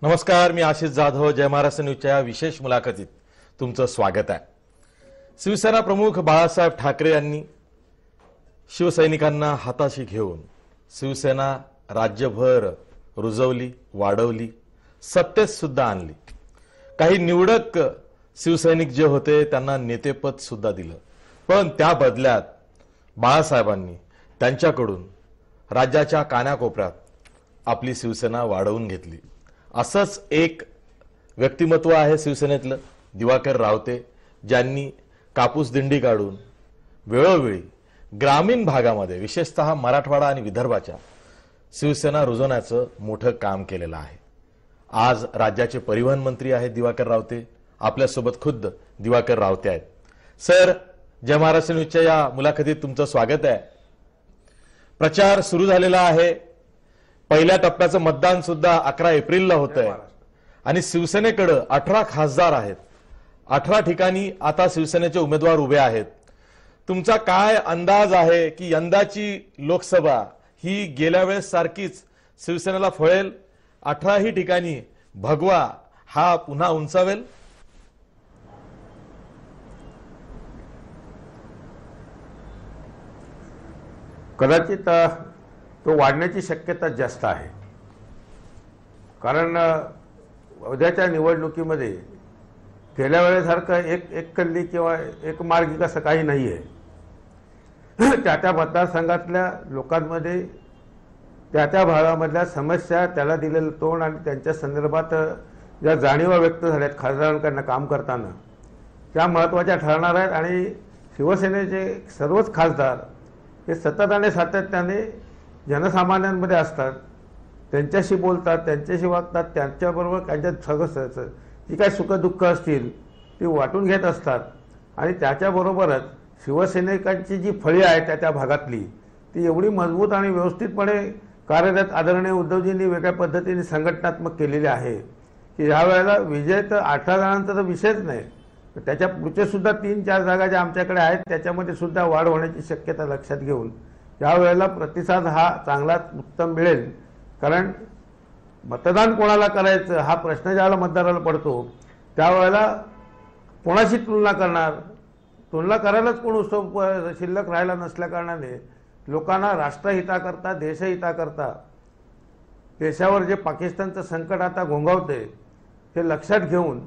नमस्कार, मी आशिष जाधव. जय महाराष्ट्र न्यूजच्या या विशेष मुलाखतीत तुमचं स्वागत आहे. शिवसेना प्रमुख बाळासाहेब ठाकरे यांनी शिवसैनिकांना हाताशी घेऊन शिवसेना राज्यभर रुजवली, वाढवली, सत्तेत सुद्धा आणली. काही निवडक शिवसैनिक जे होते त्यांना नेतेपद सुद्धा दिलं. पण त्या बदल्यात बाळासाहेबांनी त्यांच्याकडून राज्याच्या कानाकोपऱ्यात आपली शिवसेना वाढवून घेतली. असंच एक व्यक्तिमत्व आहे शिवसेनेतलं, दिवाकर रावते, ज्यांनी कापूस दिंडी काढून वेळोवेळी ग्रामीण भागामध्ये, विशेषतः मराठवाडा आणि विदर्भाच्या शिवसेना रुजवण्याचं मोठं काम केलेलं आहे. आज राज्याचे परिवहन मंत्री आहेत दिवाकर रावते. आपल्यासोबत खुद्द दिवाकर रावते आहेत. सर, जय महाराष्ट्र न्यूजच्या या मुलाखतीत तुमचं स्वागत आहे. प्रचार सुरू झालेला आहे. पहिल्या टप्प्याचं मतदान सुद्धा 11 एप्रिलला होत आहे आणि शिवसेनेकडे 18 खासदार आहेत. 18 ठिकाणी आता शिवसेनेचे उमेदवार उभे आहेत. तुमचा काय अंदाज आहे की यंदाची लोकसभा ही गेल्या वेळेस सारखीच शिवसेनेला फळेल? 18ही ठिकाणी भगवा हा पुन्हा उंचावेल? कदाचित तो वाढण्याची शक्यता जास्त आहे. कारण उद्याच्या निवडणुकीमध्ये गेल्या वेळेसारखं एक कल्ली किंवा एक मार्गिक असं काही नाही आहे. त्या मतदारसंघातल्या लोकांमध्ये त्या भागामधल्या समस्या, त्याला दिलेलं तोंड आणि त्यांच्या संदर्भात ज्या जाणीवा व्यक्त झाल्यात खासदारांकडनं काम करताना, त्या महत्त्वाच्या ठरणार आहेत. आणि शिवसेनेचे सर्वच खासदार हे सतत आणि सातत्याने जनसामान्यांमध्ये असतात, त्यांच्याशी बोलतात, त्यांच्याशी वागतात, त्यांच्याबरोबर त्यांच्या सगळं जी काही सुखदुःख असतील ती वाटून घेत असतात. आणि त्याच्याबरोबरच शिवसैनिकांची जी फळी आहे त्या भागातली, ती एवढी मजबूत आणि व्यवस्थितपणे कार्यरत आदरणीय उद्धवजींनी वेगळ्या पद्धतीने संघटनात्मक केलेली आहे की यावेळेला विजय तर 18 जणांचा तर विषयच नाही, त्याच्या पुढचे सुद्धा 3-4 जागा ज्या आमच्याकडे आहेत त्याच्यामध्ये सुद्धा वाढ होण्याची शक्यता लक्षात घेऊन यावेळेला प्रतिसाद हा चांगलाच उत्तम मिळेल. कारण मतदान कोणाला करायचं हा प्रश्न ज्यावेळेला मतदाराला पडतो त्यावेळेला कोणाशी तुलना करणार, तुलना करायलाच कोण शिल्लक राहायला नसल्या कारणाने लोकांना राष्ट्रहिताकरता, देशहिताकरता, देशावर जे पाकिस्तानचं संकट आता घोंघावते हे लक्षात घेऊन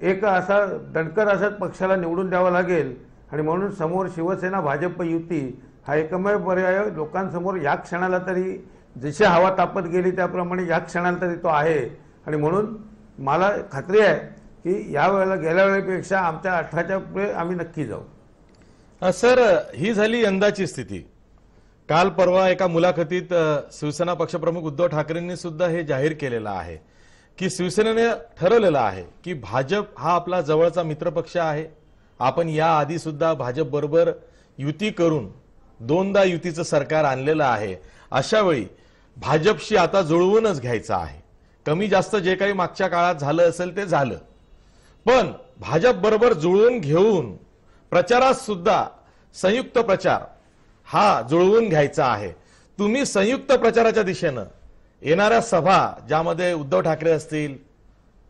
एक असा दणकर असं पक्षाला निवडून द्यावं लागेल. आणि म्हणून समोर शिवसेना भाजप युती हा एकमेव पर्याय लोकांसमोर या क्षणाला तरी, जशी हवा तापत गेली त्याप्रमाणे या क्षणाला तरी तो आहे. आणि म्हणून मला खात्री आहे की यावेळेला गेल्या वेळेपेक्षा आमच्या 18च्या पुढे आम्ही नक्की जाऊ. सर, ही झाली यंदाची स्थिती. काल परवा एका मुलाखतीत शिवसेना पक्षप्रमुख उद्धव ठाकरेंनी सुद्धा हे जाहीर केलेलं आहे की शिवसेनेने ठरवलेलं आहे की भाजप हा आपला जवळचा मित्रपक्ष आहे. आपण याआधी सुद्धा भाजप बरोबर युती करून 2दा युतीचं सरकार आणलेलं आहे. अशा वेळी भाजपशी आता जुळवूनच घ्यायचं आहे. कमी जास्त जे काही मागच्या काळात झालं असेल ते झालं, पण भाजप बरोबर जुळवून घेऊन प्रचारात सुद्धा संयुक्त प्रचार हा जुळवून घ्यायचा आहे. तुम्ही संयुक्त प्रचाराच्या दिशेनं येणाऱ्या सभा, ज्यामध्ये उद्धव ठाकरे असतील,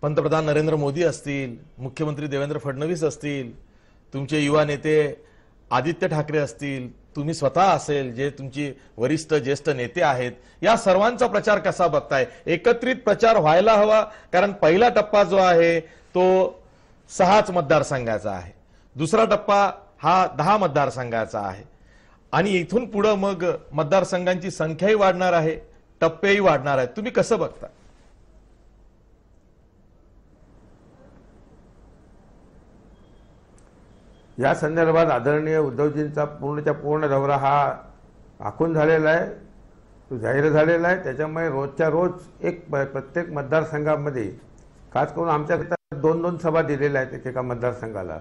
पंतप्रधान नरेंद्र मोदी असतील, मुख्यमंत्री देवेंद्र फडणवीस असतील, तुमचे युवा नेते आदित्य ठाकरे असतील, तुम्ही स्वतः असेल, जे तुमची वरिष्ठ ज्येष्ठ नेते आहेत, या सर्वांचा प्रचार कसा बघताय? एकत्रित प्रचार व्हायला हवा, कारण पहिला टप्पा जो आहे तो 6 मतदारसंघाचा आहे, दुसरा टप्पा हा 10 मतदारसंघाचा आहे आणि इथून पुढे मग मतदारसंघांची संख्याही वाढणार आहे, टप्पेही वाढणार आहेत. तुम्ही कसं बघता? या संदर्भात आदरणीय उद्धवजींचा पूर्णच्या पूर्ण दौरा हा आखून झालेला आहे, तो जाहीर झालेला आहे. त्याच्यामुळे रोजच्या रोज प्रत्येक मतदारसंघामध्ये, खास करून आमच्याकडे 2-2 सभा दिलेल्या आहेत एकेका मतदारसंघाला.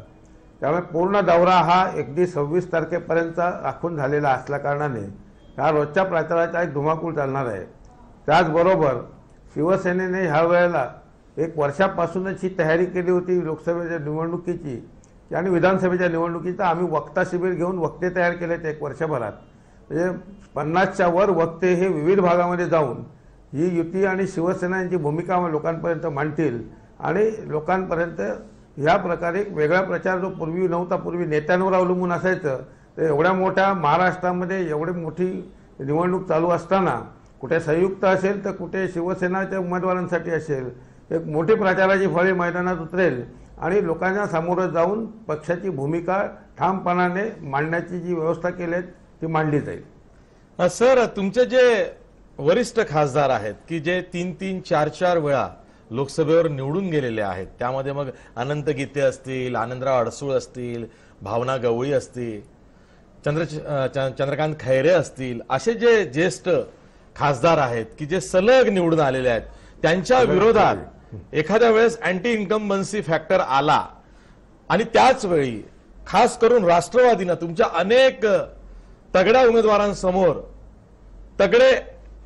त्यामुळे पूर्ण दौरा हा अगदी 26 तारखेपर्यंत आखून झालेला असल्या कारणाने हा रोजच्या प्रचाराचा एक धुमाकूळ चालणार आहे. त्याचबरोबर शिवसेनेने ह्या वेळेला 1 वर्षापासूनच ही तयारी केली होती लोकसभेच्या निवडणुकीची आणि विधानसभेच्या निवडणुकीचा. आम्ही वक्ता शिबिर घेऊन वक्ते तयार केलेत 1 वर्षभरात. म्हणजे 50च्या वर वक्ते हे विविध भागामध्ये जाऊन ही युती आणि शिवसेना यांची भूमिका लोकांपर्यंत मांडतील आणि लोकांपर्यंत ह्या प्रकारे एक वेगळा प्रचार जो पूर्वी नव्हता, पूर्वी नेत्यांवर अवलंबून असायचं, तर एवढ्या मोठ्या महाराष्ट्रामध्ये एवढी मोठी निवडणूक चालू असताना कुठे संयुक्त असेल तर कुठे शिवसेनाच्या उमेदवारांसाठी असेल, एक मोठी प्रचाराची फळी मैदानात उतरेल आणि लोकांना सामोरं जाऊन पक्षाची भूमिका ठामपणाने मांडण्याची जी व्यवस्था केली आहे ती मांडली जाईल. सर, तुमचे जे वरिष्ठ खासदार आहेत की जे 3-3, 4-4 वेळा लोकसभेवर निवडून गेलेले आहेत, त्यामध्ये मग अनंत गीते असतील, आनंदराव अडसूळ असतील, भावना गवळी असतील, चंद्रकांत खैरे असतील, असे जे ज्येष्ठ खासदार आहेत की जे सलग निवडून आलेले आहेत, त्यांच्या विरोधात एखाद्या वेळेस अँटी इन्कम्बन्सी फॅक्टर आला आणि त्याच वेळी खास करून राष्ट्रवादीनं तुमच्या अनेक तगड्या उमेदवारांसमोर तगडे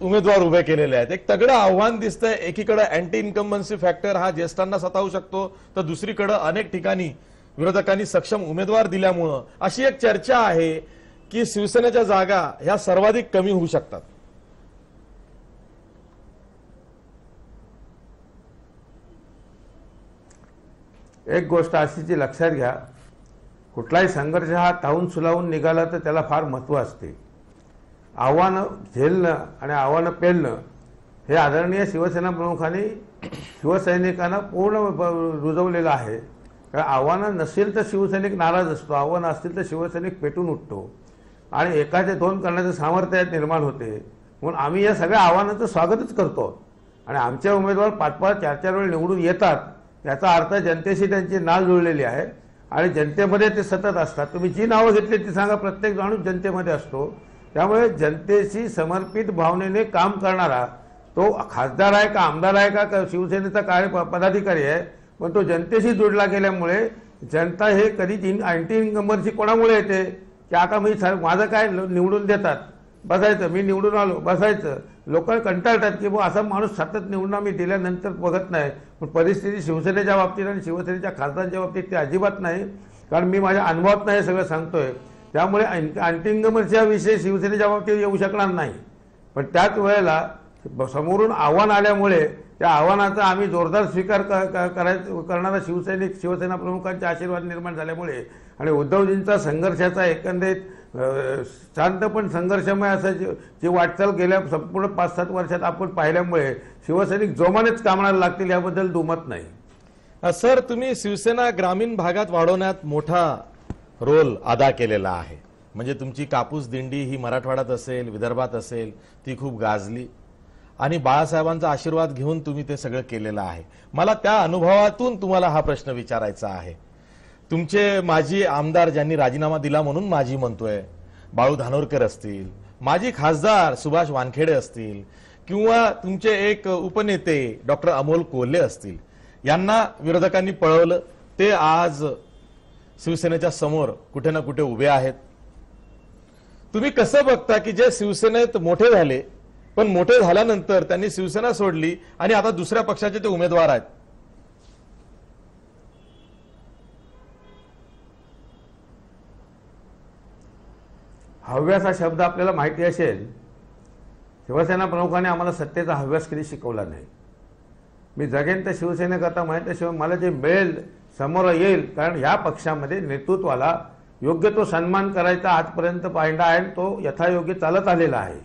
उमेदवार उभे केलेले आहेत. एक तगडं आव्हान दिसतंय. एकीकडे अँटी इन्कम्बन्सी फॅक्टर हा ज्येष्ठांना सतावू शकतो, तर दुसरीकडे अनेक ठिकाणी विरोधकांनी सक्षम उमेदवार दिल्यामुळं अशी एक चर्चा आहे की शिवसेनेच्या जागा ह्या सर्वाधिक कमी होऊ शकतात. एक गोष्ट अशीची लक्षात घ्या, कुठलाही संघर्ष हा तावून सुलावून निघाला तर त्याला फार महत्त्व असते. आव्हानं झेलणं आणि आव्हानं पेलणं हे आदरणीय शिवसेना प्रमुखांनी शिवसैनिकांना पूर्ण रुजवलेलं आहे. कारण आव्हानं नसेल तर शिवसैनिक नाराज असतो, आव्हानं असतील तर शिवसैनिक पेटून उठतो आणि एकाचे दोन करण्याचं सामर्थ्य यात निर्माण होते. म्हणून आम्ही या सगळ्या आव्हानांचं स्वागतच करतो आणि आमचे उमेदवार 5-5, 4-4 वेळ निवडून येतात. याचा अर्थ जनतेशी त्यांची नाळ जुळलेली आहे आणि जनतेमध्ये ते सतत असतात. तुम्ही जी नावं घेतली ती सांगा, प्रत्येक माणूस जनतेमध्ये असतो. त्यामुळे जनतेशी समर्पित भावनेने काम करणारा तो खासदार आहे का आमदार आहे का शिवसेनेचा पदाधिकारी आहे, पण तो जनतेशी जोडला गेल्यामुळे जनता हे कधी अँटी इन्कम्बन्सी कोणामुळे येते की आता माझं काय निवडून देतात, बसायचं, मी निवडून आलो बसायचं. लोक कंटाळतात की असा माणूस सतत निवडून मी दिल्यानंतर बघत नाही. पण परिस्थिती शिवसेनेच्या बाबतीत आणि शिवसेनेच्या खासदारांच्या बाबतीत ते अजिबात नाही, कारण मी माझ्या अनुभवात नाही सगळं सांगतोय. त्यामुळे अँटी इन्कम्बन्सी हा विषय शिवसेनेच्या बाबतीत येऊ शकणार नाही. पण त्याच वेळेला समोरून आव्हान आल्यामुळे त्या आव्हानाचा आम्ही जोरदार स्वीकार करणारा शिवसेना प्रमुखांचे आशीर्वाद निर्माण झाल्यामुळे आणि उद्धवजींचा संघर्षाचा एकंदरीत शांत पण संघर्षमय असं जी वाटचाल गेल्या संपूर्ण 5-7 वर्षात आपण पाहिल्यामुळे शिवसैनिक जोमानेच कामाला लागतील याबद्दल दुमत नाही. सर, तुम्ही शिवसेना ग्रामीण भागात वाढवण्यात मोठा रोल अदा केलेला आहे. म्हणजे तुमची कापूस दिंडी ही मराठवाड्यात असेल, विदर्भात असेल, ती खूप गाजली आणि बाळासाहेबांचा आशीर्वाद घेऊन तुम्ही ते सगळं केलेलं आहे. मला त्या अनुभवातून तुम्हाला हा प्रश्न विचारायचा आहे. तुमचे माजी आमदार ज्यांनी राजीनामा दिला म्हणून माजी म्हणतोय, बाळू धानोरकर असतील, माजी खासदार सुभाष वानखेडे असतील किंवा तुमचे एक उपनेते डॉक्टर अमोल कोल्हे असतील, यांना विरोधकांनी पळवलं. ते आज शिवसेनेच्या समोर कुठे ना कुठे उभे आहेत. तुम्ही कसं बघता की जे शिवसेनेत मोठे झाले पण मोठे झाल्यानंतर त्यांनी शिवसेना सोडली आणि आता दुसऱ्या पक्षाचे ते उमेदवार आहेत? हव्यास हा शब्द आपल्याला माहिती असेल. शिवसेना प्रमुखांनी आम्हाला सत्तेचा हव्यास कधी शिकवला नाही. मी जगेन तर शिवसेनेकरता माहिती मला जे मिळेल समोर येईल, कारण ह्या पक्षामध्ये नेतृत्वाला योग्य तो सन्मान करायचा आजपर्यंत पाहिला आहे, तो यथायोग्य चालत आलेला आहे.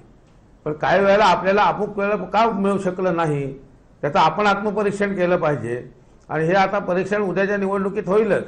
पण काही वेळेला आपल्याला अमुक वेळेला का मिळू शकलं नाही त्याचं आपण आत्मपरीक्षण केलं पाहिजे. आणि हे आता परीक्षण उद्याच्या निवडणुकीत होईलच.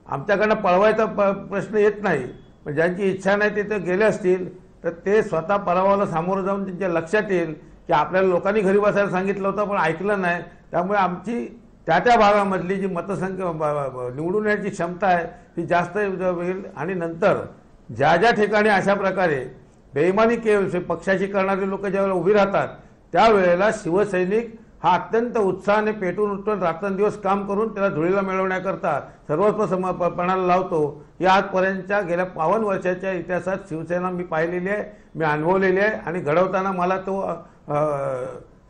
आमच्याकडनं पळवायचा प्रश्न येत नाही. पण ज्यांची इच्छा नाही ते तर गेले असतील तर ते स्वतः पराभवाला सामोरं जाऊन त्यांच्या लक्षात येईल की आपल्याला लोकांनी घरी बसायला सांगितलं होतं पण ऐकलं नाही. त्यामुळे आमची त्या भागामधली जी मतसंख्या निवडून येण्याची क्षमता आहे ती जास्त होईल. आणि नंतर ज्या ठिकाणी अशा प्रकारे बेईमानी पक्षाची करणारे लोक ज्यावेळेला उभी राहतात त्यावेळेला शिवसैनिक हा अत्यंत उत्साहाने पेटून उठून रात्रंदिवस काम करून त्याला धुळीला मिळवण्याकरता सर्वस्व पणाला लावतो. या आजपर्यंतच्या गेल्या 52 वर्षाच्या इतिहासात शिवसेना मी पाहिलेली आहे, मी अनुभवलेली आहे आणि घडवताना मला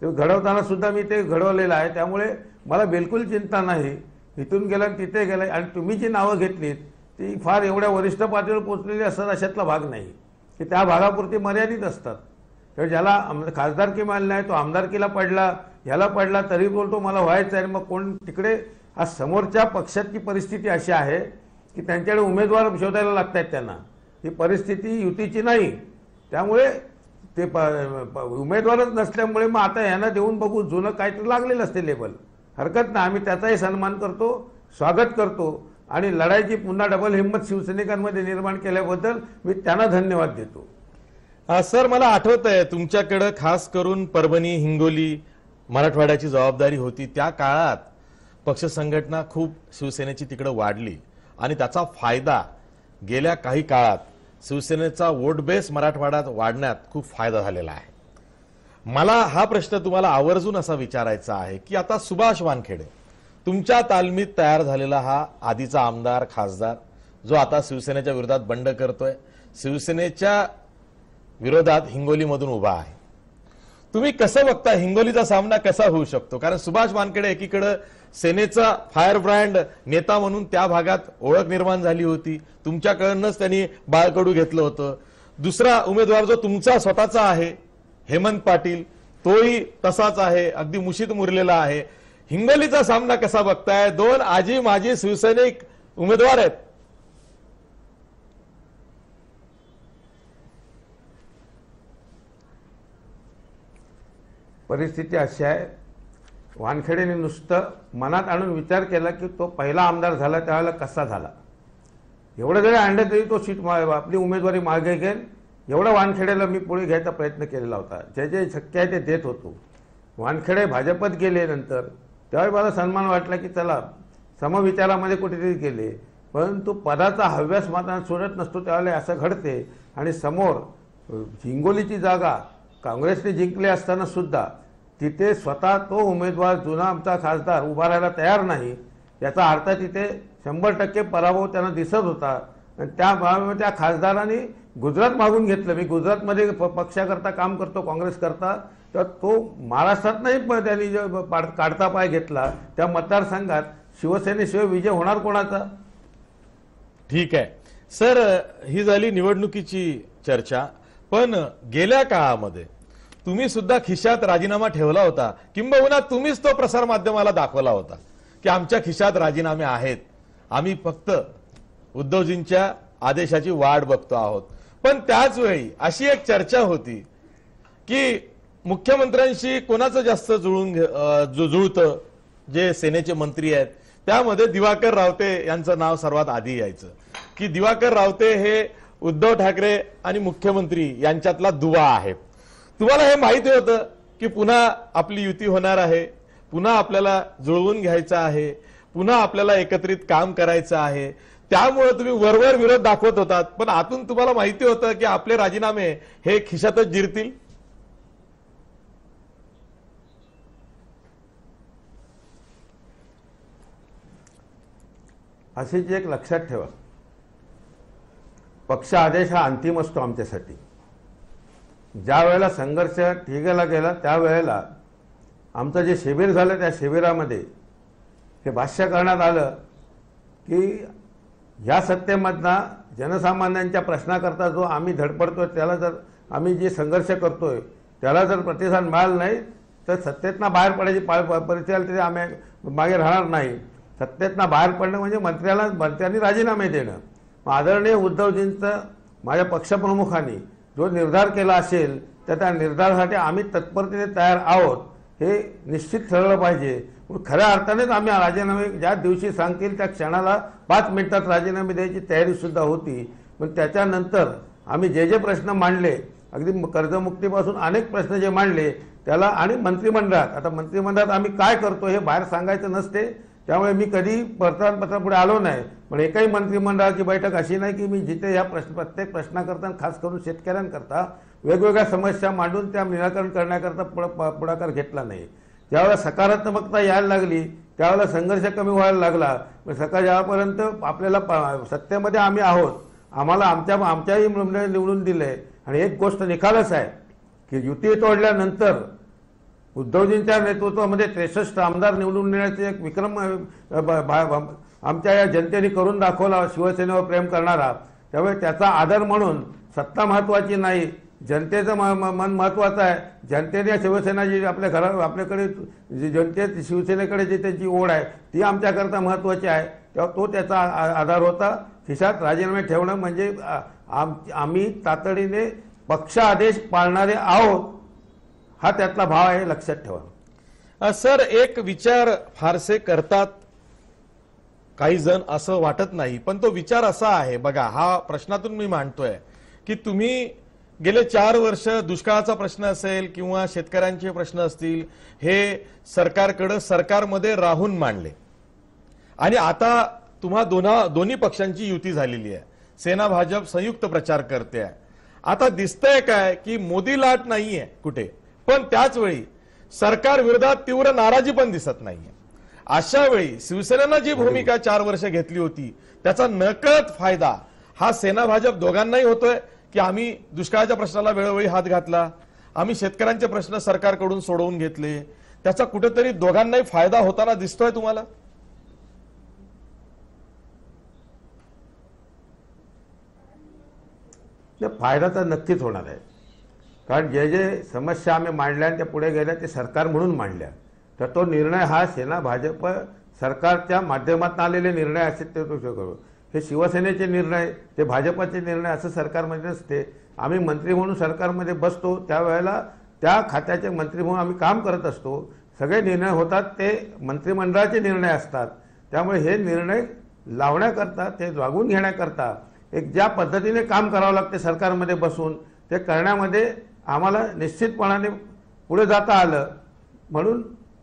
घडवताना सुद्धा मी ते घडवलेलं आहे. त्यामुळे मला बिलकुल चिंता नाही. इथून गेलं तिथे गेलं. आणि तुम्ही जी नावं घेतलीत ती फार एवढ्या वरिष्ठ पातळीवर पोहोचलेली असतात अशातला भाग नाही की त्या भागापुरती मर्यादित असतात. तर ज्याला खासदारकी मिळाली नाही तो आमदारकीला पडला, ह्याला पडला तरी बोलतो मला व्हायचं आहे. मग कोण तिकडे आज समोरच्या पक्षाची परिस्थिती अशी आहे की त्यांच्याकडे उमेदवार शोधायला लागत आहेत त्यांना. ही परिस्थिती युतीची नाही, त्यामुळे ते उमेदवारच नसल्यामुळे मग आता यांना देऊन बघू, जुनं काहीतरी लागलेलं असते लेबल, हरकत नाही, आम्ही त्याचाही सन्मान करतो, स्वागत करतो. आणि लढाईची पुन्हा डबल हिंमत शिवसैनिकांमध्ये निर्माण केल्याबद्दल मी त्यांना धन्यवाद देतो. सर, मला आठवत आहे तुमच्याकडे खास करून परभणी, हिंगोली, मराठवाड्याची जबाबदारी होती. त्या काळात पक्ष संघटना खूप शिवसेनेची तिकडे वाढली आणि त्याचा फायदा गेल्या काही काळात शिवसेनेचा वोट बेस मराठवाड्यात वाढण्यात खूप फायदा झालेला आहे. मला हा प्रश्न तुम्हाला आवर्जून असा विचारायचा आहे की आता सुभाष वानखेडे तुमच्या तालमीत तयार झालेला हा आधीचा आमदार, खासदार, जो आता शिवसेनेच्या विरोधात बंड करतोय, शिवसेनेच्या विरोधात हिंगोलीमधून उभा आहे, तुम्ही कसं बघता हिंगोलीचा सामना कसा होऊ शकतो? कारण सुभाष वानखेडे एकीकडे सेनेचा फायर ब्रँड नेता म्हणून त्या भागात ओळख निर्माण झाली होती, तुमच्याकडूनच त्यांनी बाळकडू घेतलं होतं. दुसरा उमेदवार जो तुमचा स्वतःचा आहे, हेमंत पाटील, तोही तसाच आहे, अगदी मुशीत मुरलेला आहे. हिंगोलीचा सामना कसा बघताय? दोन आजी माजी शिवसैनिक उमेदवार आहेत. परिस्थिती अशी आहे, वानखेडेने नुसतं मनात आणून विचार केला की तो पहिला आमदार झाला त्यावेळेला कसा झाला, एवढं जरी आणलं तरी तो सीट आपली उमेदवारी मागे घेईल, एवढं वानखेडेला मी पुढे घ्यायचा प्रयत्न केलेला होता. जे जे शक्य आहे ते देत होतो. वानखेडे भाजपत गेले नंतर, त्यावेळी मला सन्मान वाटला की चला समविचारामध्ये कुठेतरी गेले, परंतु पदाचा हव्यास मात्र सोडत नसतो त्यावेळेला असं घडते. आणि समोर हिंगोलीची जागा काँग्रेसने जिंकले असताना सुद्धा तिथे स्वतः तो उमेदवार जुना आमचा खासदार उभा राहायला तयार नाही, याचा अर्थ तिथे 100% पराभव त्यांना दिसत होता. आणि त्या खासदारांनी गुजरात मागून घेतलं. मी गुजरातमध्ये पक्षाकरता काम करतो, काँग्रेस करता, तर तो महाराष्ट्रात नाही त्यांनी काढता पाय घेतला. त्या मतदारसंघात शिवसेनेशिवाय विजय होणार कोणाचा? ठीक आहे सर, ही झाली निवडणुकीची चर्चा. पण गेल्या काळामध्ये तुम्ही सुद्धा खिशात राजीनामा ठेवला होता, किंबहुना तुम्हीच तो प्रसार माध्यमाला दाखवला होता की आमच्या खिशात राजीनामे आहेत, आम्ही फक्त उद्धवजींच्या आदेशाची वाट बघतो आहोत. पण त्याच वेळी अशी एक चर्चा होती की मुख्यमंत्र्यांशी कोणाचं जास्त जुळतं, जे सेनेचे मंत्री आहेत त्यामध्ये दिवाकर रावते यांचं नाव सर्वात आधी यायचं की दिवाकर रावते हे उद्धव ठाकरे आणि मुख्यमंत्री यांच्यातला दुवा आहे. तुम्हाला हे माहिती होतं की पुन्हा आपली युती होणार आहे, पुन्हा आपल्याला जुळवून घ्यायचं आहे, पुन्हा आपल्याला एकत्रित काम करायचं आहे, त्यामुळे तुम्ही वरवर विरोध दाखवत होतात, पण आतून तुम्हाला माहिती होतं की आपले राजीनामे हे खिशातच जिरतील? अशीच एक लक्षात ठेवा, पक्ष आदेश हा अंतिम असतो आमच्यासाठी. ज्या वेळेला संघर्ष ठिगेला गेला त्यावेळेला आमचं जे शिबिर झालं त्या शिबिरामध्ये हे भाष्य करण्यात आलं की ह्या सत्तेमधना जनसामान्यांच्या प्रश्नाकरता जो आम्ही धडपडतोय, त्याला जर आम्ही जे संघर्ष करतोय त्याला जर प्रतिसाद मिळाला नाही तर सत्तेतना बाहेर पडायची परिस्थिती तरी आम्ही मागे राहणार नाही. सत्तेतना बाहेर पडणं म्हणजे मंत्र्यांनी राजीनामे देणं. आदरणीय उद्धवजींचं माझ्या पक्षप्रमुखांनी जो निर्धार केला असेल तर त्या निर्धारासाठी आम्ही तत्परतेने तयार आहोत, हे निश्चित ठरलं पाहिजे. खऱ्या अर्थानेच आम्ही राजीनामे ज्या दिवशी सांगतील त्या क्षणाला 5 मिनिटात राजीनामे द्यायची तयारी सुद्धा होती. पण त्याच्यानंतर आम्ही जे जे प्रश्न मांडले, अगदी कर्जमुक्तीपासून अनेक प्रश्न जे मांडले त्याला, आणि मंत्रिमंडळात, आता मंत्रिमंडळात आम्ही काय करतो हे बाहेर सांगायचं नसते, त्यामुळे मी कधी वर्तमानपत्रापुढे आलो नाही. पण एकही मंत्रिमंडळाची बैठक अशी नाही की मी जिथे या प्रत्येक प्रश्नाकरता, खास करून शेतकऱ्यांकरता वेगवेगळ्या समस्या मांडून त्या निराकरण करण्याकरता पुढाकार घेतला नाही. ज्यावेळेला सकारात्मकता यायला लागली त्यावेळेला संघर्ष कमी व्हायला लागला. सकाळ ज्यापर्यंत आपल्याला सत्तेमध्ये आम्ही आहोत, आम्हाला आमच्याही निवडून दिले. आणि एक गोष्ट निखालस आहे की युती तोडल्यानंतर उद्धवजींच्या नेतृत्वामध्ये 63 आमदार निवडून येण्याचे एक विक्रम आमच्या या जनतेने करून दाखवला, शिवसेनेवर प्रेम करणारा. त्यामुळे त्याचा आदर म्हणून सत्ता महत्त्वाची नाही, जनतेचं मन महत्वाचं आहे. जनतेने शिवसेना जी आपल्याकडे जी जनते शिवसेनेकडे जी त्यांची ओढ आहे ती आमच्याकरता महत्वाची आहे. तेव्हा तो त्याचा आधार होता. खिशात राजीनामे ठेवणं म्हणजे आम्ही तातडीने पक्ष आदेश पाळणारे आहोत हा त्यातला भाव आहे, लक्षात ठेवा. सर, एक विचार फारसे करतात काही जण असं वाटत नाही, पण तो विचार असा आहे बघा, हा प्रश्नातून मी मांडतोय की तुम्ही गेले 4 वर्ष दुष्काळाचा प्रश्न असेल किंवा शेतकऱ्यांचे प्रश्न असतील हे सरकारकडे सरकारमध्ये राहून मांडले आणि आता तुम्हा दोन्ही पक्षांची युती झालेली आहे. सेना भाजप संयुक्त प्रचार करते आहे. आता दिसतंय काय की मोदी लाट नाहीये कुठे, पण त्याच वेळी सरकार विरोधात तीव्र नाराजी पण दिसत नाहीये. अशा वेळी शिवसेनेनं जी भूमिका 4 वर्ष घेतली होती त्याचा नकळत फायदा हा सेना भाजप दोघांनाही होतोय की आम्ही दुष्काळाच्या प्रश्नाला वेळोवेळी हात घातला, आम्ही शेतकऱ्यांचे प्रश्न सरकारकडून सोडवून घेतले, त्याचा कुठेतरी दोघांनाही फायदा होताना दिसतोय तुम्हाला? फायदा तर नक्कीच होणार आहे. कारण जे जे समस्या आम्ही मांडल्या आणि त्या पुढे गेल्या ते सरकार म्हणून मांडल्या, तर तो निर्णय हा सेना भाजप सरकारच्या माध्यमातून आलेले निर्णय असे ते करू. हे शिवसेनेचे निर्णय, ते भाजपचे निर्णय असं सरकारमध्ये नसते. आम्ही मंत्री म्हणून सरकारमध्ये बसतो त्यावेळेला त्या खात्याचे मंत्री म्हणून आम्ही काम करत असतो. सगळे निर्णय होतात ते मंत्रिमंडळाचे निर्णय असतात. त्यामुळे हे निर्णय लावण्याकरता, ते लागून घेण्याकरता एक ज्या पद्धतीने काम करावं लागते सरकारमध्ये बसून, ते करण्यामध्ये आम्हाला निश्चितपणाने पुढे जाता आलं. म्हणून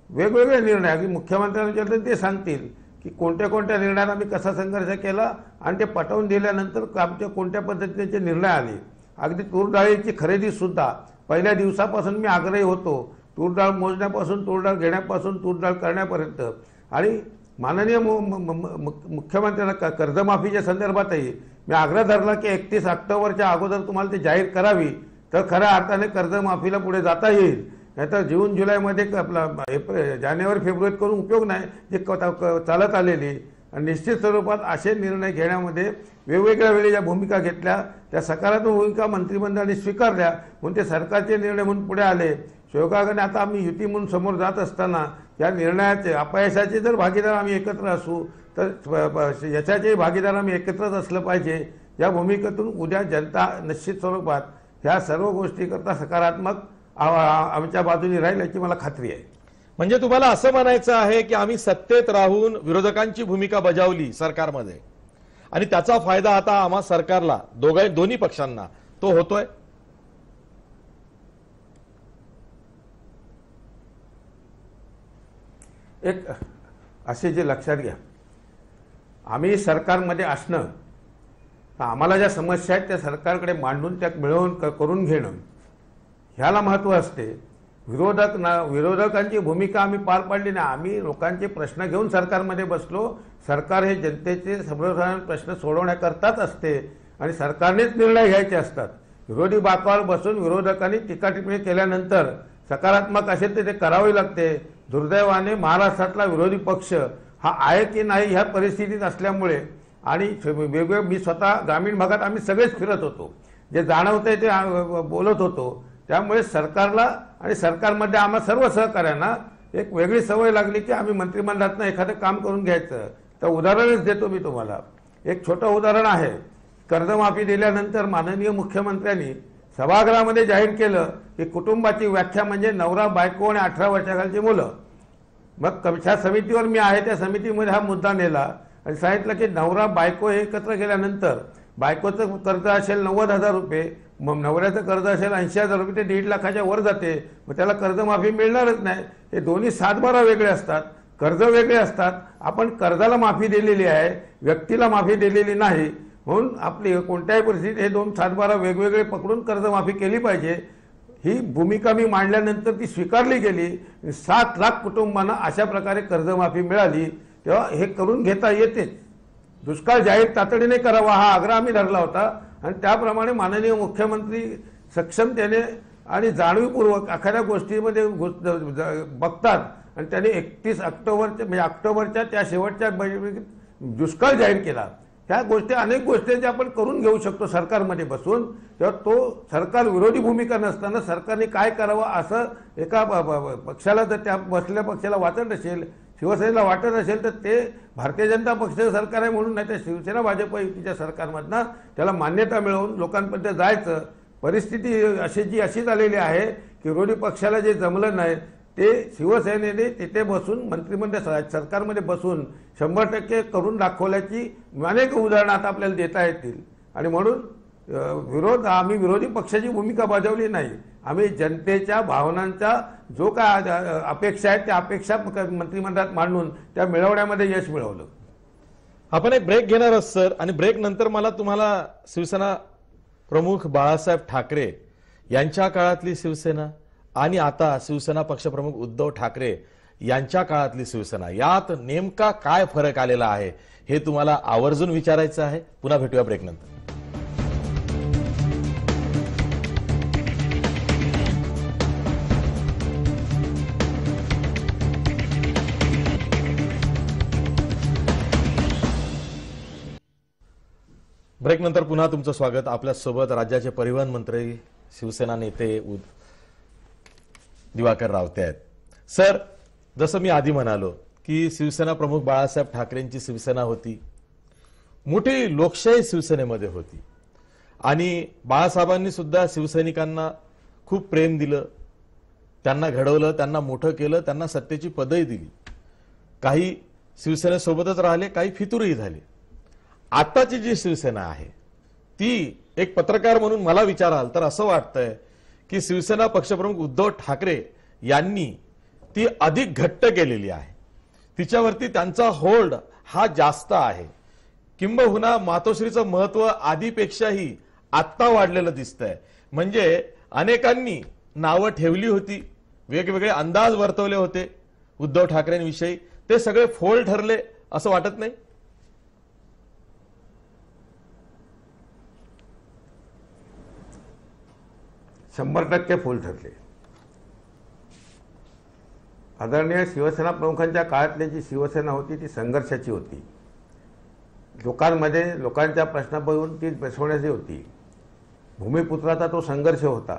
वेगवेगळे निर्णय अगदी मुख्यमंत्र्यांना विचारलं ते सांगतील की कोणत्या कोणत्या निर्णयाला आम्ही कसा संघर्ष केला आणि ते पटवून दिल्यानंतर आमच्या कोणत्या पद्धतीचे निर्णय आले. अगदी तूर डाळीची खरेदी सुद्धा पहिल्या दिवसापासून मी आग्रही होतो, तूर डाळ मोजण्यापासून, तूर डाळ घेण्यापासून, तूर डाळ करण्यापर्यंत. आणि माननीय मुख्यमंत्र्यांना कर्जमाफीच्या संदर्भातही मी आग्रह धरला की 31 ऑक्टोबरच्या अगोदर तुम्हाला ते जाहीर करावी, तर खऱ्या अर्थाने कर्जमाफीला पुढे जाता येईल. नाहीतर जून जुलैमध्ये आपला जानेवारी फेब्रुवारीत करून उपयोग नाही, जे चालत आलेली. आणि निश्चित स्वरूपात असे निर्णय घेण्यामध्ये वेगवेगळ्या वेळी ज्या भूमिका घेतल्या त्या सकारात्मक भूमिका मंत्रिमंडळाने स्वीकारल्या म्हणून ते सरकारचे निर्णय म्हणून पुढे आले. शेवकाळाने आता आम्ही युती म्हणून समोर जात असताना या निर्णयाचे अपयशाचे जर भागीदार आम्ही एकत्र असू तर यशाचे भागीदार आम्ही एकत्रच असलं पाहिजे. या भूमिकेतून उद्या जनता निश्चित स्वरूपात ह्या सर्व गोष्टीकरता सकारात्मक आमच्या बाजूने राहील याची मला खात्री आहे. म्हणजे तुम्हाला असं म्हणायचं आहे की आम्ही सत्तेत राहून विरोधकांची भूमिका बजावली सरकारमध्ये आणि त्याचा फायदा आता आम्हा सरकारला, दोन्ही पक्षांना तो होतोय. एक असे जे लक्षात घ्या, आम्ही सरकारमध्ये असणं, आम्हाला ज्या समस्या आहेत त्या सरकारकडे मांडून त्या मिळवून करून घेणं ह्याला महत्त्व असते. विरोधकांची भूमिका आम्ही पार पाडली नाही. आम्ही लोकांचे प्रश्न घेऊन सरकारमध्ये बसलो. सरकार हे जनतेचे सर्वसाधारण प्रश्न सोडवण्याकरताच असते आणि सरकारनेच निर्णय घ्यायचे असतात. विरोधी बाकावर बसून विरोधकांनी टीका टिप्पणी केल्यानंतर सकारात्मक असेल तर ते करावे लागते. दुर्दैवाने महाराष्ट्रातला विरोधी पक्ष हा आहे की नाही ह्या परिस्थितीत असल्यामुळे आणि वेगवेगळे, मी स्वतः ग्रामीण भागात आम्ही सगळेच फिरत होतो, जे जाणवतंय ते बोलत होतो. त्यामुळे सरकारला आणि सरकारमध्ये आम्हा सर्व सहकाऱ्यांना एक वेगळी सवय लागली की आम्ही मंत्रिमंडळातनं एखादं काम करून घ्यायचं. तर उदाहरणच देतो मी तुम्हाला. एक छोटं उदाहरण आहे. कर्जमाफी दिल्यानंतर माननीय मुख्यमंत्र्यांनी सभागृहामध्ये जाहीर केलं की कुटुंबाची व्याख्या म्हणजे नवरा, बायको आणि 18 वर्षाखालची मुलं. मग ज्या समितीवर मी आहे त्या समितीमध्ये हा मुद्दा नेला आणि सांगितलं की नवरा बायको हे एकत्र केल्यानंतर बायकोचं कर्ज असेल 90,000 रुपये, मग नवऱ्याचं कर्ज असेल 80,000 रुपये, ते 1.5 लाखाच्या वर जाते. मग त्याला कर्जमाफी मिळणारच नाही. हे दोन्ही 7-12 वेगळे असतात, कर्ज वेगळे असतात. आपण कर्जाला माफी दिलेली आहे, व्यक्तीला माफी दिलेली नाही. म्हणून आपली कोणत्याही परिस्थितीत हे 2 7-12 वेगवेगळे पकडून कर्जमाफी केली पाहिजे. ही भूमिका मी मांडल्यानंतर ती स्वीकारली गेली. 7 लाख कुटुंबांना अशा प्रकारे कर्जमाफी मिळाली. तेव्हा हे करून घेता येतेच. दुष्काळ जाहीर तातडीने करावा हा आग्रह आम्ही धरला होता आणि त्याप्रमाणे माननीय मुख्यमंत्री सक्षमतेने आणि जाणीवपूर्वक एखाद्या गोष्टीमध्ये बघतात आणि त्यांनी 31 ऑक्टोबरच्या म्हणजे ऑक्टोबरच्या त्या शेवटच्या बैठकीत दुष्काळ जाहीर केला. ह्या गोष्टी अनेक गोष्टी ज्या आपण करून घेऊ शकतो सरकारमध्ये बसून, तेव्हा तो सरकार विरोधी भूमिका नसताना सरकारने काय करावं असं एका पक्षाला जर त्या बसलेल्या पक्षाला वाटत असेल, शिवसेनेला वाटत असेल, तर ते भारतीय जनता पक्षाचं सरकार आहे म्हणून, नाही तर शिवसेना भाजप युतीच्या सरकारमधनं त्याला मान्यता मिळवून लोकांपर्यंत जायचं. परिस्थिती अशी झालेली आहे की विरोधी पक्षाला जे जमलं नाही ते शिवसेनेने तिथे बसून मंत्रिमंडळ सरकारमध्ये बसून 100% करून दाखवल्याची अनेक उदाहरणं आता आपल्याला देता येतील. आणि म्हणून आम्ही विरोधी पक्षाची भूमिका बजावली नाही, आम्ही जनतेच्या भावनांचा जो काय अपेक्षा आहेत त्या अपेक्षा मंत्रिमंडळात मांडून त्या मिळवण्यामध्ये यश मिळवलं. आपण एक ब्रेक घेणार आहोत सर, आणि ब्रेक नंतर मला तुम्हाला शिवसेना प्रमुख बाळासाहेब ठाकरे यांच्या काळातली शिवसेना आणि आता शिवसेना पक्षप्रमुख उद्धव ठाकरे यांच्या काळातली शिवसेना यात नेमका काय फरक आलेला आहे हे तुम्हाला आवर्जून विचारायचं आहे. पुन्हा भेटूया ब्रेक नंतर. ब्रेक नंतर पुन्हा तुमचं स्वागत. आपल्या सोबत राज्याचे परिवहन मंत्री, शिवसेना नेते दिवाकर रावते आहेत. सर, जसं मी आधी म्हणालो की शिवसेना प्रमुख बाळासाहेब ठाकरेंची शिवसेना होती, मोठी लोकशाही शिवसेनेमध्ये होती, आणि बाळासाहेबांनी सुद्धा शिवसैनिकांना खूप प्रेम दिलं, त्यांना घडवलं, त्यांना मोठं केलं, त्यांना सत्तेची पदही दिली. काही शिवसेनेसोबतच राहिले, काही फितूरही झाले. आताची जी शिवसेना आहे ती, एक पत्रकार म्हणून मला विचाराल तर असं वाटतंय की शिवसेना पक्षप्रमुख उद्धव ठाकरे यांनी ती अधिक घट्ट केलेली आहे, तिच्यावरती त्यांचा होल्ड हा जास्त आहे. किंबहुना मातोश्रीचं महत्व आधीपेक्षाही आत्ता वाढलेलं दिसतंय. म्हणजे अनेकांनी नावं ठेवली होती, वेगवेगळे अंदाज वर्तवले होते उद्धव ठाकरेंविषयी, ते सगळे फोल ठरले असं वाटत नाही? 100% फुल ठरले. आदरणीय शिवसेना प्रमुखांच्या काळातली जी शिवसेना होती ती संघर्षाची होती, लोकांमध्ये लोकांच्या प्रश्न बघून ती बसवण्याची होती. भूमिपुत्राचा तो संघर्ष होता.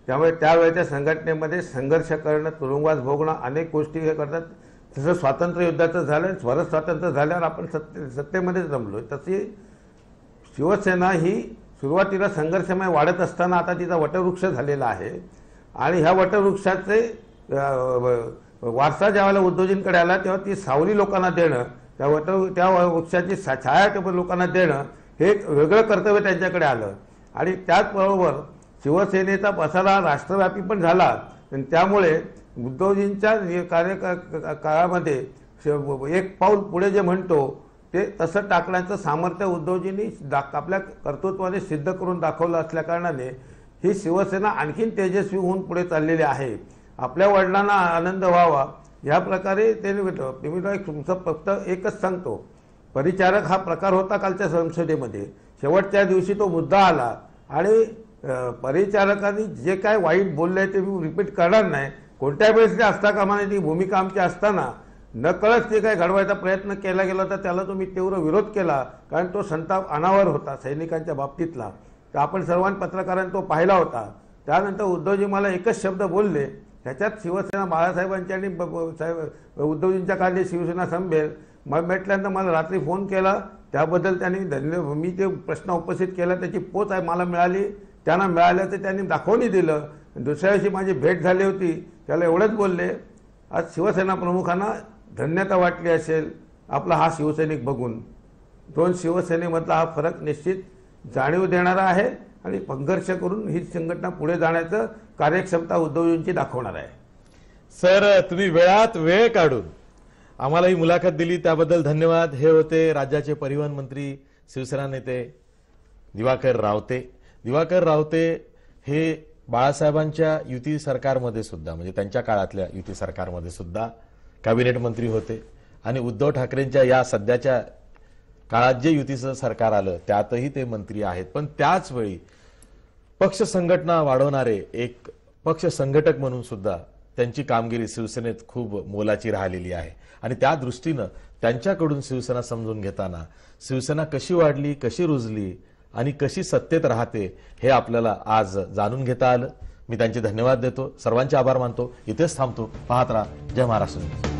त्यामुळे त्यावेळेच्या संघटनेमध्ये संघर्ष करणं, तुरुंगवास भोगणं, अनेक गोष्टी हे करतात. तसं स्वातंत्र्य युद्धाचं झालं, स्वरच स्वातंत्र्य झाल्यावर आपण सत्तेमध्येच जमलो. तशी शिवसेना ही सुरुवातीला संघर्षमय वाढत असताना आता तिचा वटवृक्ष झालेला आहे. आणि ह्या वटवृक्षाचे वारसा ज्यावेळेला उद्धवजींकडे आला तेव्हा ती सावली लोकांना देणं, त्या वृक्षाची छाया लोकांना देणं हे एक वेगळं कर्तव्य त्यांच्याकडे आलं. आणि त्याचबरोबर शिवसेनेचा पसारा राष्ट्रव्यापी पण झाला. आणि त्यामुळे उद्धवजींच्या काळामध्ये एक पाऊल पुढे जे म्हणतो ते तसं टाकण्याचं सामर्थ्य उद्धवजींनी आपल्या कर्तृत्वाने सिद्ध करून दाखवलं असल्या कारणाने ही शिवसेना आणखीन तेजस्वी होऊन पुढे चाललेली आहे. आपल्या वडिलांना आनंद व्हावा या प्रकारे ते तुमचं फक्त एकच सांगतो, परिचारक हा प्रकार होता कालच्या संसदेमध्ये. शेवटच्या दिवशी तो मुद्दा आला आणि परिचारकांनी जे काय वाईट बोलले ते मी रिपीट करणार नाही. कोणत्या वेळेस ते असता कामा नये, ती भूमिका आमची असताना नकळत ते काय घडवायचा प्रयत्न केला गेला तर त्याला तुम्ही तीव्र विरोध केला, कारण तो संताप अनावर होता सैनिकांच्या बाबतीतला. तर आपण सर्वांनी पत्रकारांनी तो पाहिला होता. त्यानंतर उद्धवजी मला एकच शब्द बोलले, त्याच्यात शिवसेना बाळासाहेबांची आणि उद्धवजींच्या काळात शिवसेना संपेल. मग भेटल्यानंतर मला रात्री फोन केला, त्याबद्दल त्यांनी धन्यवाद. मी ते प्रश्न उपस्थित केला, त्याची पोच आहे मला मिळाली, त्यांना मिळाल्याचं त्यांनी दाखवून दिलं. दुसऱ्या दिवशी माझी भेट झाली होती, त्याला एवढंच बोलले, आज शिवसेना प्रमुखांना धन्यता वाटली असेल आपला हा शिवसैनिक बघून. दोन शिवसेनेमधला हा फरक निश्चित जाणीव देणारा आहे आणि संघर्ष करून ही संघटना पुढे जाण्याचं कार्यक्षमता उद्धवजींची दाखवणार आहे. सर, तुम्ही वेळात वेळ काढून आम्हाला ही मुलाखत दिली त्याबद्दल धन्यवाद. हे होते राज्याचे परिवहन मंत्री, शिवसेना नेते दिवाकर रावते. दिवाकर रावते हे बाळासाहेबांच्या युती सरकारमध्ये सुद्धा, म्हणजे त्यांच्या काळातल्या युती सरकारमध्ये सुद्धा कॅबिनेट मंत्री होते आणि उद्धव ठाकरेंच्या या सध्याच्या काळात जे युतीचं सरकार आलं त्यातही ते मंत्री आहेत. पण त्याच वेळी पक्ष संघटना वाढवणारे एक पक्ष संघटक म्हणून सुद्धा त्यांची कामगिरी शिवसेनेत खूप मोलाची राहिलेली आहे आणि त्या दृष्टीनं त्यांच्याकडून शिवसेना समजून घेताना शिवसेना कशी वाढली, कशी रुजली आणि कशी सत्तेत राहते हे आपल्याला आज जाणून घेता आलं. मी त्यांचे धन्यवाद देतो, सर्वांचे आभार मानतो. इथेच थांबतो. पाहत राहा जय महाराष्ट्र.